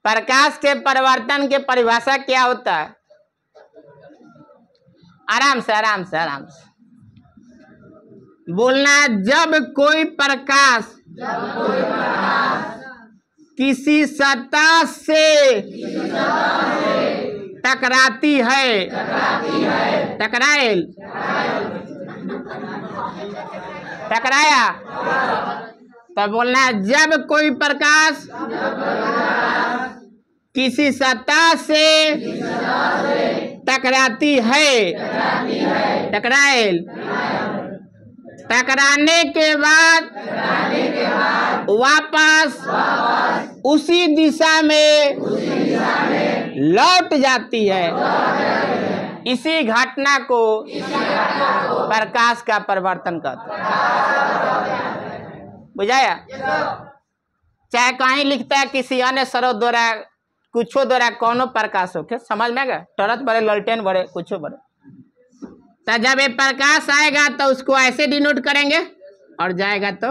प्रकाश के परिवर्तन के परिभाषा क्या होता है? आराम से आराम से आराम से बोलना। जब कोई प्रकाश किसी सतह से टकराती है, टकराएल, टकराया, तो बोलना है जब कोई प्रकाश किसी सतह से टकराती है, टकराएल, टकराने के बाद वापस उसी दिशा में लौट जाती है। इसी घटना को प्रकाश का परिवर्तन कहते हैं। बुझाया? चाहे कहीं लिखता है किसी अन्य स्रोत द्वारा, कुछो द्वारा कोनो प्रकाश हो के, समझ में गया? टॉर्च बड़े, लालटेन बड़े, कुछो बड़े। तो जब ये प्रकाश आएगा तो उसको ऐसे डिनोट करेंगे और जाएगा तो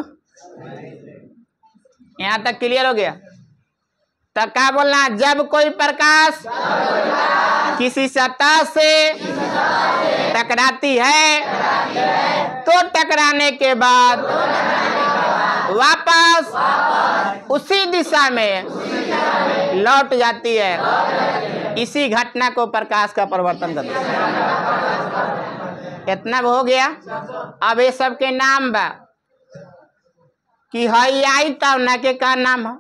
यहाँ तक क्लियर हो गया? तो क्या बोलना? जब कोई प्रकाश किसी सतह से टकराती है तो टकराने के बाद वापस उसी दिशा में लौट जाती है। इसी घटना को प्रकाश का परिवर्तन कहते हैं। इतना हो गया। अब ये सब के नाम बा कि हई आई तब ना के का नाम है,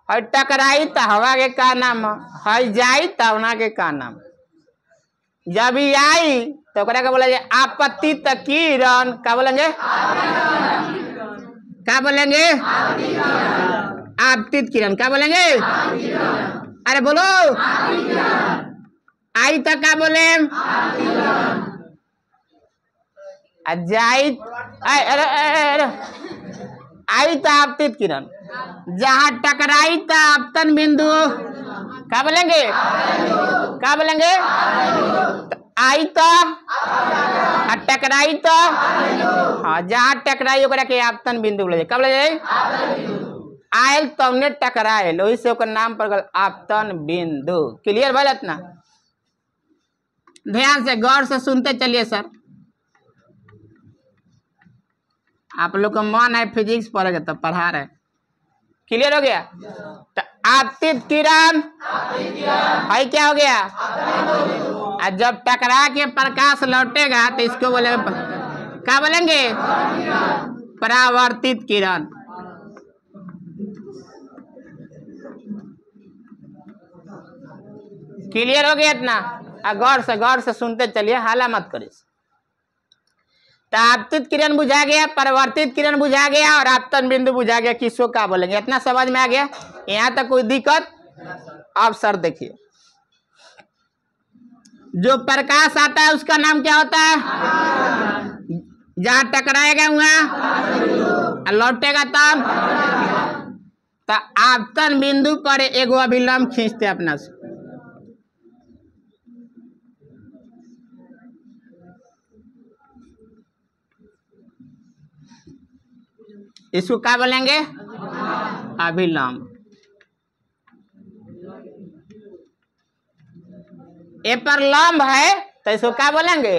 हई टकराई त हवा के का नाम है, हई जाई तब ना के का नाम। जब ही आई तो क्या बोला जाए? आपत्ति किरण। क्या बोलेंगे? क्या बोलेंगे? आपतित किरण। क्या बोलेंगे? अरे बोलो। आई तक क्या बोले? जाई, अरे आई तो आपतित किरण। जहाँ टकराई तो आपतन बिंदु। क्या बोलेंगे? क्या बोलेंगे? आई तो टकराई तो, हाँ, जहाँ टकराई ओकरा के आपतन बिंदु बोले। क्या बोले? आयल तब ने टकरायल, वही से ओकर नाम पर गल आपतन बिंदु। क्लियर भइल? इतना ध्यान से गौर से सुनते चलिए सर। आप लोग का मन है फिजिक्स पढ़ेगा तो पढ़ा रहे। क्लियर हो गया? तो आपतित किरण है क्या हो गया? और जब टकरा के प्रकाश लौटेगा तो इसको बोले, क्या बोलेंगे? परावर्तित किरण। क्लियर हो गया? इतना गौर से सुनते चलिए, हाला मत करिए। तो आपतित किरण बुझा गया, परिवर्तित किरण बुझा गया और आपतन बिंदु बुझा गया। किसको क्या बोलेंगे? इतना समझ में आ गया? यहाँ तक कोई दिक्कत? अब सर देखिए, जो प्रकाश आता है उसका नाम क्या होता है? जहाँ टकराएगा वहाँ लौटेगा तब। तो आपतन बिंदु पर एगो अभिलंब खींचते अपना से। इसको क्या बोलेंगे? अभिलंब। ए पर लंब है तो इसको क्या बोलेंगे?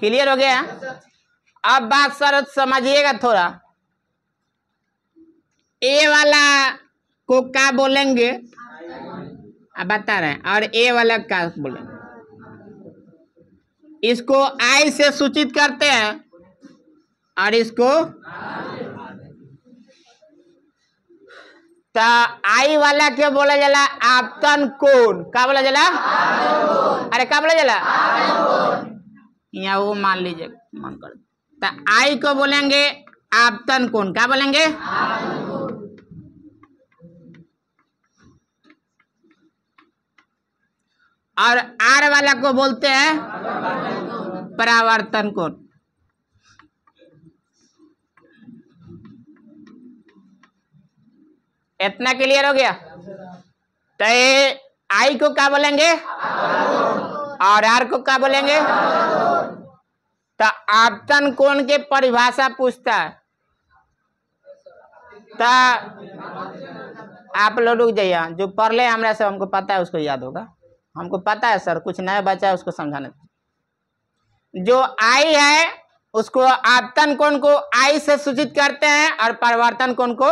क्लियर हो गया? अब बात सर समझिएगा थोड़ा। ए वाला को क्या बोलेंगे? अब बता रहे हैं। और ए वाला क्या बोलेंगे? इसको आई से सूचित करते हैं और इसको तो आई वाला क्या बोला जाला? आपतन कोण। क्या बोला जाला? अरे क्या बोला जाला? यहाँ वो मान लीजिए, मन कर। तो आई को बोलेंगे आपतन कोण। क्या बोलेंगे? और आर वाला को बोलते हैं परावर्तन कोण। इतना क्लियर हो गया? तो आई को क्या बोलेंगे और आर को क्या बोलेंगे? तो आपतन कोण के परिभाषा पूछता है। तो आप लोग रुक जाइए, जो पढ़ ले हमरा से हमको पता है, उसको याद होगा। हमको पता है सर, कुछ नया बच्चा है उसको समझाने। जो आई है उसको आपतन कोण को आई से सूचित करते हैं और परिवर्तन कोण को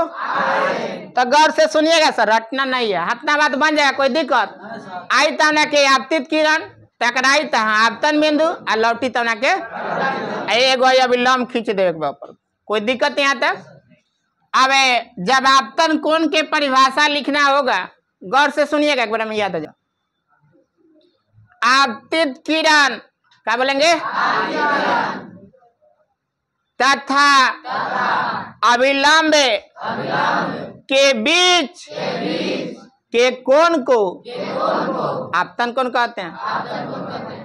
तो गौर से सुनिएगा सर, रटना नहीं है, हतना बात बन जाएगा, कोई दिक्कत आई तब के आपतित किरण टकराई तो आपतन बिंदु और लौटी तब के एगो अभी लम खींच दे पर, कोई दिक्कत यहाँ तक। अब जब आपतन कोण के परिभाषा लिखना होगा, गौर से सुनिएगा एक बार में याद हो जाए। आपतित किरण क्या बोलेंगे? तथा अभिलंब के बीच के कोण को आपतन कोण कहते हैं।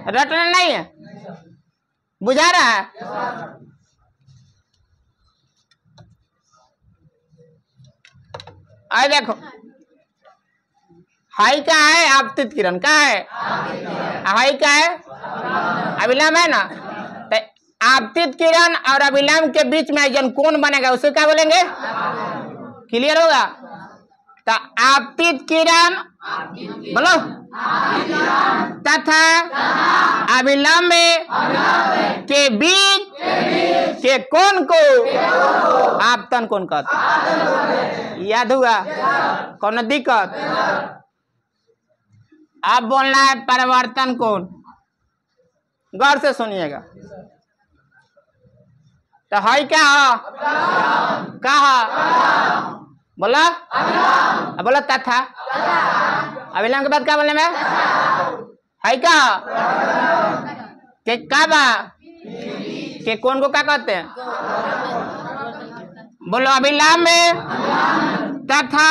रटना नहीं है, बुझा रहा है? आए देखो, हाई का है आपतित किरण का है, हाई का है अभिलंब है ना। तो आपतित किरण और अभिलंब के बीच में जन कोण बनेगा उसे क्या बोलेंगे? क्लियर होगा? तो आपतित किरण बोलो तथा अभिलंब के बीच के कोण को आपतन कोण कहते हैं। याद हुआ? कौन दिक्कत? अब बोलना है परिवर्तन कोण, गौर से सुनिएगा। तो हाई क्या हो? कहा बोला? बोला तथा अभिलंब के बाद क्या बोलने में? हाई क्या के बा के कोण को क्या कहते हैं? बोलो अभिलंब तथा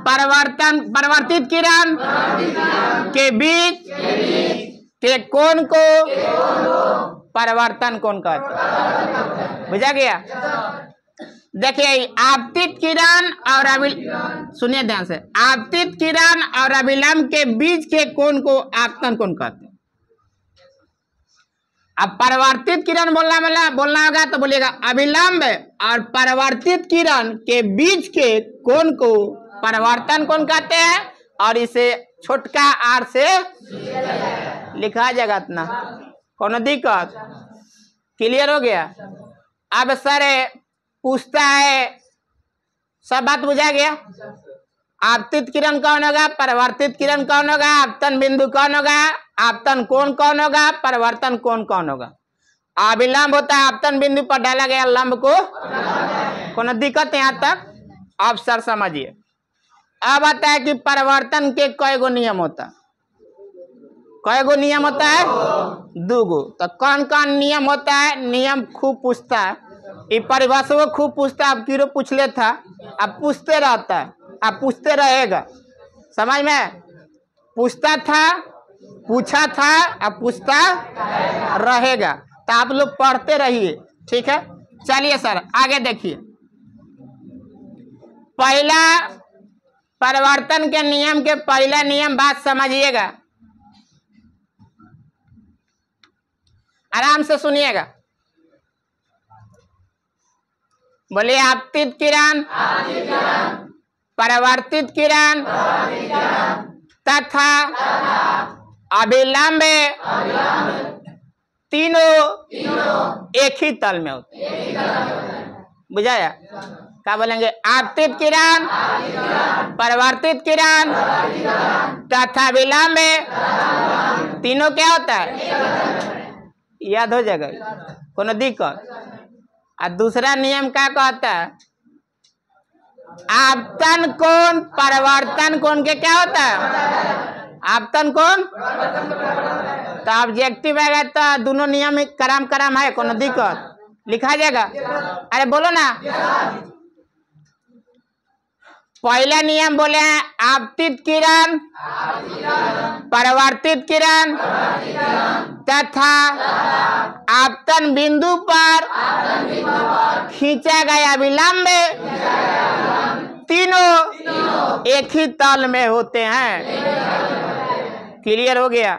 परिवर्तित किरण के बीच के कोण को परिवर्तन कोण कहते हैं। बुझा गया? देखिए, आपतित किरण और सुनिए ध्यान से, आपतित किरण और अभिलंब के बीच के कोण को आपतन कोण कहते हैं। अब परिवर्तित किरण बोलना होगा तो बोलिएगा अभिलंब और परिवर्तित किरण के बीच के कोण को परिवर्तन कोण कहते हैं, और इसे छोटका आर से लिखा जाएगा। इतना कौन दिक्कत? क्लियर हो गया? अब सर पूछता है, सब बात बुझा गया? आपतित किरण कौन होगा, परिवर्तित किरण कौन होगा, आपतन बिंदु कौन होगा, आपतन कोण कौन होगा, परिवर्तन कोण कौन होगा। अभिलंब होता है आपतन बिंदु पर डाला गया लंब को। कौन दिक्कत यहाँ तक? अब सर समझिए। अब आता है कि परिवर्तन के कई गो नियम होता है। कई गो नियम होता है? 2 गो। तो कौन कौन नियम होता है? नियम खूब पूछता है, ये परिभाषा खूब पूछता है। अब कीरो पूछ ले था, अब पूछते रहता है, अब पूछते रहेगा। समझ में? पूछता था, पूछा था, अब पूछता रहेगा। तो आप लोग पढ़ते रहिए, ठीक है? चलिए सर आगे देखिए। पहला परिवर्तन के नियम के पहला नियम बात समझिएगा, आराम से सुनिएगा। बोलिए आपतित किरण, परिवर्तित किरण तथा अभिलंब तीनों एक ही तल में होते हैं। बुझाया? क्या बोलेंगे? आपतित किरण, परिवर्तित किरण तथा अभिलंब तीनों क्या होता है? याद हो जाएगा, कोनो दिक्कत? और दूसरा नियम क्या कहता है? आपतन कोण परिवर्तन कोण के क्या होता है? आपतन कोण तो ऑब्जेक्टिव आएगा तो दोनों नियम कराम है, कोनो दिक्कत? लिखा जाएगा। अरे बोलो ना। पहला नियम बोले हैं आपतित किरण, परिवर्तित किरण तथा आपतन बिंदु पर खींचा गया अभिलंब तीनों एक ही तल में होते हैं। क्लियर हो गया?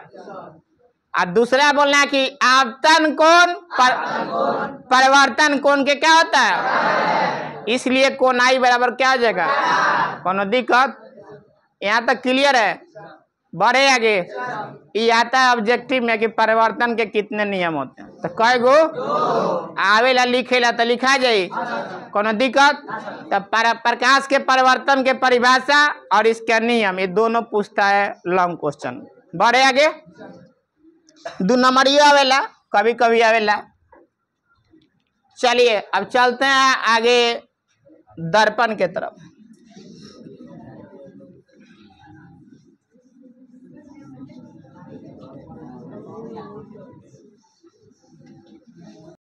और दूसरा बोलना है कि आपतन कोण परिवर्तन कोण के क्या होता है? इसलिए कोनाई बराबर क्या हो जाएगा? कोनो दिक्कत? यहाँ तक क्लियर है? बढ़े आगे। ये आता है ऑब्जेक्टिव में कि परिवर्तन के कितने नियम होते हैं। तो कई गो आवेला लिखेला तो लिखा जाये, कोनो दिक्कत? तो प्रकाश के परिवर्तन के परिभाषा और इसके नियम, ये दोनों पूछता है लॉन्ग क्वेश्चन। बढ़े आगे। 2 नंबरियो आवेला, कभी कभी आवेला। चलिए अब चलते हैं आगे दर्पण के तरफ।